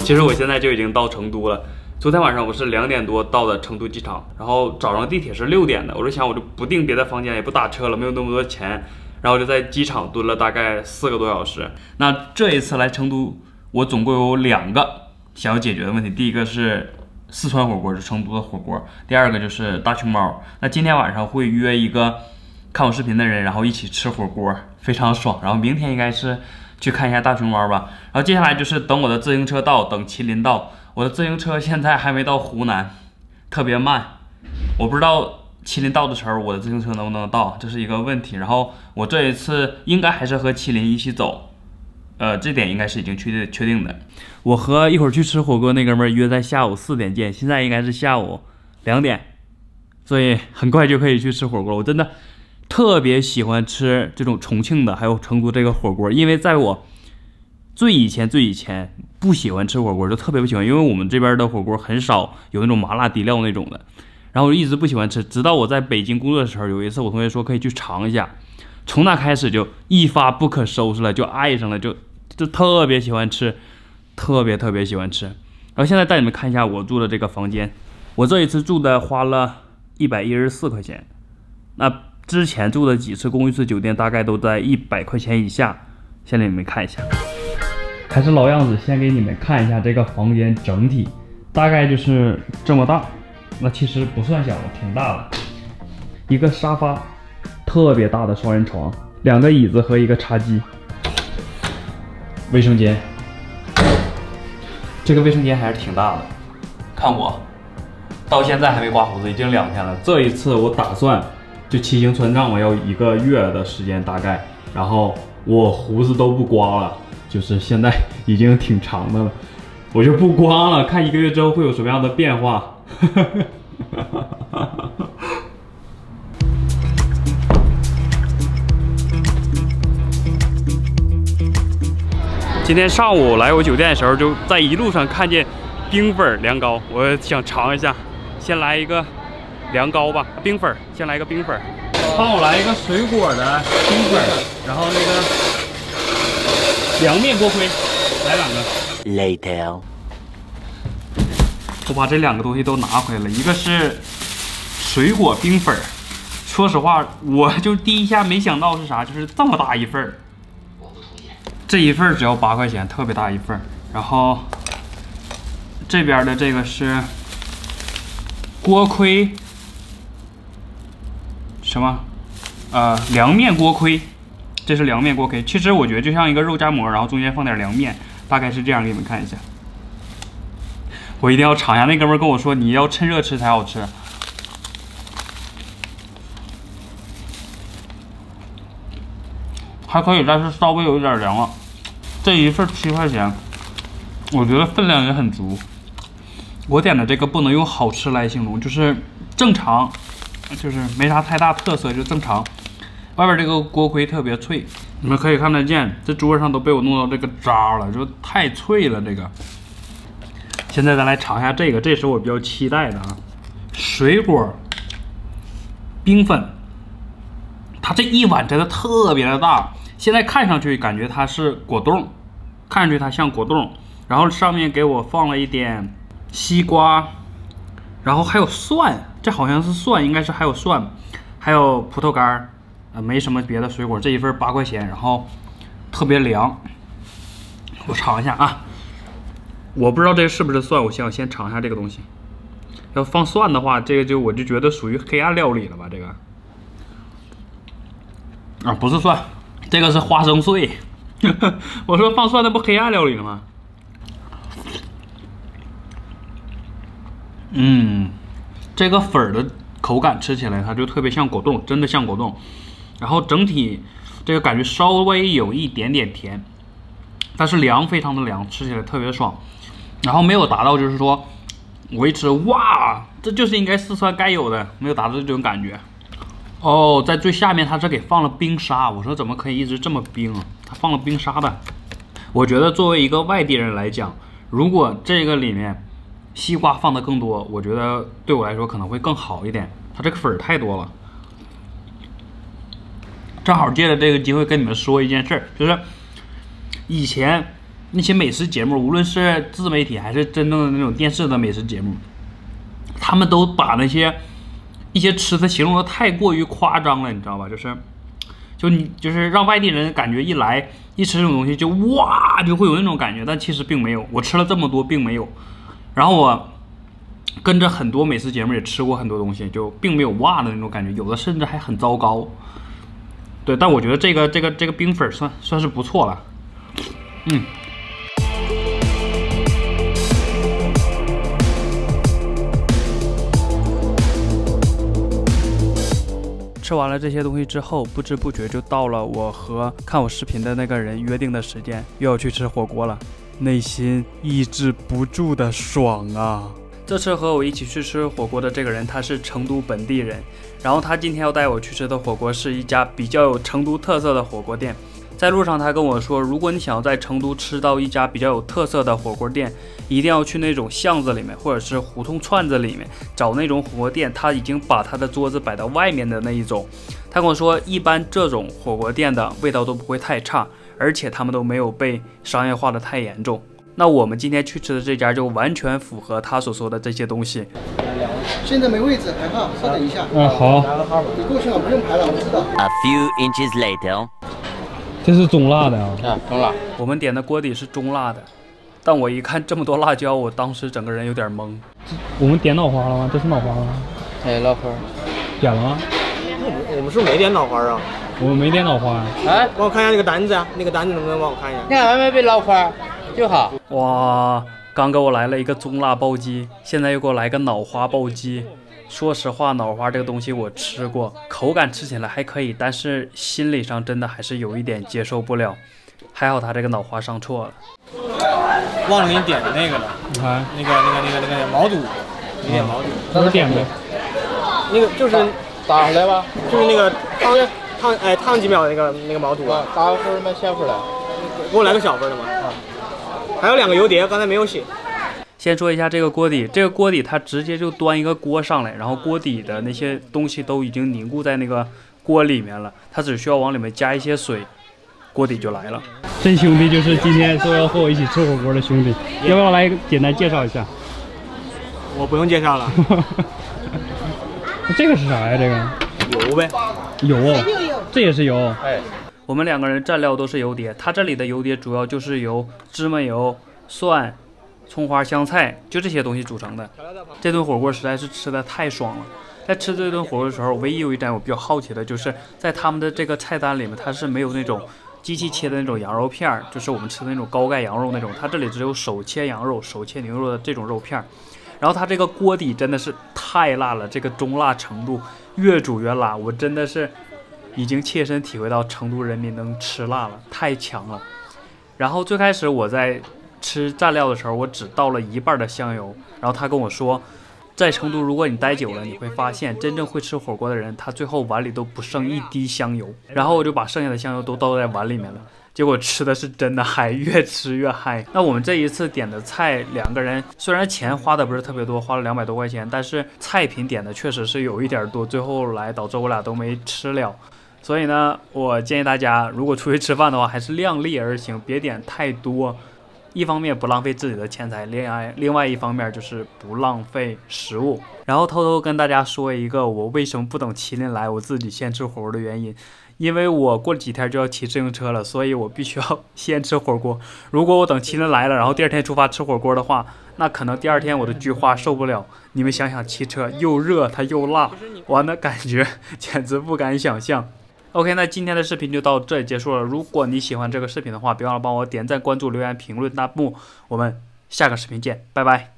其实我现在就已经到成都了。昨天晚上我是2点多到的成都机场，然后早上地铁是6点的。我就想，我就不订别的房间，也不打车了，没有那么多钱，然后我就在机场蹲了大概4个多小时。那这一次来成都，我总共有2个想要解决的问题。第一个是四川火锅，是成都的火锅；第二个就是大熊猫。那今天晚上会约一个看我视频的人，然后一起吃火锅，非常爽。然后明天应该是去看一下大熊猫吧。然后接下来就是等我的自行车到，等麒麟到。我的自行车现在还没到湖南，特别慢。我不知道麒麟到的时候，我的自行车能不能到，这是一个问题。然后我这一次应该还是和麒麟一起走，这点应该是已经确定的。我和一会儿去吃火锅那哥们儿约在下午4点见，现在应该是下午2点，所以很快就可以去吃火锅。我真的特别喜欢吃这种重庆的还有成都这个火锅，因为在我最以前不喜欢吃火锅，就特别不喜欢，因为我们这边的火锅很少有那种麻辣底料那种的，然后我一直不喜欢吃，直到我在北京工作的时候，有一次我同学说可以去尝一下，从那开始就一发不可收拾了，就爱上了，就特别喜欢吃，特别喜欢吃。然后现在带你们看一下我住的这个房间，我这一次住的花了114块钱，那之前住的几次公寓式酒店大概都在100块钱以下，先给你们看一下。还是老样子，先给你们看一下这个房间整体，大概就是这么大，那其实不算小，挺大的。一个沙发，特别大的双人床，2个椅子和一个茶几。卫生间，这个卫生间还是挺大的。看我，到现在还没刮胡子，已经2天了。这一次我打算就骑行川藏，我要1个月的时间大概，然后我胡子都不刮了。就是现在已经挺长的了，我就不刮了，看1个月之后会有什么样的变化。今天上午来我酒店的时候，就在一路上看见冰粉凉糕，我想尝一下，先来一个凉糕吧，冰粉，先来一个冰粉，帮我来一个水果的冰粉，然后那个凉面锅盔，来2个。Later， 我把这2个东西都拿回来了，一个是水果冰粉，说实话，我就第一下没想到是啥，就是这么大一份，这一份只要8块钱，特别大一份。然后这边的这个是锅盔，什么？凉面锅盔。这是凉面锅盔，其实我觉得就像一个肉夹馍，然后中间放点凉面，大概是这样，给你们看一下。我一定要尝一下，那哥们跟我说你要趁热吃才好吃。还可以，但是稍微有一点凉了。这一份7块钱，我觉得分量也很足。我点的这个不能用好吃来形容，就是正常，就是没啥太大特色，就正常。外边这个锅盔特别脆，你们可以看得见，这桌上都被我弄到这个渣了，就太脆了。这个，现在咱来尝一下这个，这是我比较期待的啊，水果冰粉，它这一碗真的特别的大，现在看上去感觉它是果冻，看上去它像果冻，然后上面给我放了一点西瓜，然后还有蒜，这好像是蒜，应该是还有蒜，还有葡萄干。没什么别的水果，这一份8块钱，然后特别凉。我尝一下啊，我不知道这个是不是蒜，我先尝一下这个东西。要放蒜的话，这个我就觉得属于黑暗料理了吧？这个啊，不是蒜，这个是花生碎。我说放蒜，那不黑暗料理了吗？这个粉的口感吃起来它就特别像果冻，真的像果冻。然后整体这个感觉稍微有一点点甜，但是凉，非常的凉，吃起来特别爽。然后没有达到就是说我一吃哇，这就是应该四川该有的，没有达到这种感觉。哦，在最下面它是给放了冰沙，我说怎么可以一直这么冰啊？它放了冰沙的。我觉得作为一个外地人来讲，如果这个里面西瓜放的更多，我觉得对我来说可能会更好一点。它这个粉太多了。正好借着这个机会跟你们说一件事儿，就是以前那些美食节目，无论是自媒体还是真正的那种电视的美食节目，他们都把那些一些吃的形容的太过于夸张了，你知道吧？就是让外地人感觉一来一吃这种东西就哇就会有那种感觉，但其实并没有。我吃了这么多，并没有。然后我跟着很多美食节目也吃过很多东西，就并没有哇的那种感觉，有的甚至还很糟糕。对，但我觉得这个冰粉算是不错了。吃完了这些东西之后，不知不觉就到了我和看我视频的那个人约定的时间，又要去吃火锅了，内心抑制不住的爽啊！这次和我一起去吃火锅的这个人，他是成都本地人，然后他今天要带我去吃的火锅是一家比较有成都特色的火锅店。在路上他跟我说，如果你想要在成都吃到一家比较有特色的火锅店，一定要去那种巷子里面或者是胡同串子里面找那种火锅店，他已经把他的桌子摆到外面的那一种。他跟我说，一般这种火锅店的味道都不会太差，而且他们都没有被商业化的太严重。那我们今天去吃的这家就完全符合他所说的这些东西。现在没位置，排号，稍等一下。好。你过去了，不用排了，我知道。A few inches later. 这是中辣的啊！中辣。我们点的锅底是中辣的，但我一看这么多辣椒，我当时整个人有点懵。我们点脑花了吗？这是脑花吗？哎，老花。点了吗？我们是不是没点脑花啊？我们没点脑花。哎，帮我看一下那个单子啊，那个单子能不能帮我看一下？你看外面没脑花就好。哇，刚给我来了一个中辣爆鸡，现在又给我来个脑花爆鸡。说实话，脑花这个东西我吃过，口感吃起来还可以，但是心理上真的还是有一点接受不了。还好他这个脑花上错了，忘了给你点的那个了。你看那个毛肚，没点毛肚。不是点的，那个就是打出来吧，就是那个烫几秒的那个毛肚啊。大份吗？小份的？给我来个小份的嘛。还有2个油碟，刚才没有写。先说一下这个锅底，这个锅底它直接就端一个锅上来，然后锅底的那些东西都已经凝固在那个锅里面了，它只需要往里面加一些水，锅底就来了。这兄弟就是今天说要和我一起吃火锅的兄弟，要不要来简单介绍一下？我不用介绍了。这个是啥呀？这个油呗。油，这也是油。哎，我们2个人蘸料都是油碟，它这里的油碟主要就是由芝麻油、蒜、葱花、香菜，就这些东西组成的。这顿火锅实在是吃的太爽了。在吃这顿火锅的时候，唯一有一点我比较好奇的就是，在他们的这个菜单里面，它是没有那种机器切的那种羊肉片儿，就是我们吃的那种高钙羊肉那种，它这里只有手切羊肉、手切牛肉的这种肉片儿。然后它这个锅底真的是太辣了，这个中辣程度越煮越辣，我真的是已经切身体会到成都人民能吃辣了，太强了。然后最开始我在吃蘸料的时候，我只倒了一半的香油，然后他跟我说，在成都如果你待久了，你会发现真正会吃火锅的人，他最后碗里都不剩一滴香油。然后我就把剩下的香油都倒在碗里面了，结果吃的是真的嗨，越吃越嗨。那我们这一次点的菜，2个人虽然钱花的不是特别多，花了200多块钱，但是菜品点的确实是有一点多，最后来导致我俩都没吃了。所以呢，我建议大家如果出去吃饭的话，还是量力而行，别点太多。一方面不浪费自己的钱财，另外一方面就是不浪费食物。然后偷偷跟大家说一个我为什么不等麒麟来我自己先吃火锅的原因，因为我过了几天就要骑自行车了，所以我必须要先吃火锅。如果我等麒麟来了，然后第2天出发吃火锅的话，那可能第2天我的菊花受不了。你们想想，骑车又热它又辣，我那感觉简直不敢想象。OK， 那今天的视频就到这里结束了。如果你喜欢这个视频的话，别忘了帮我点赞、关注、留言、评论、弹幕。我们下个视频见，拜拜。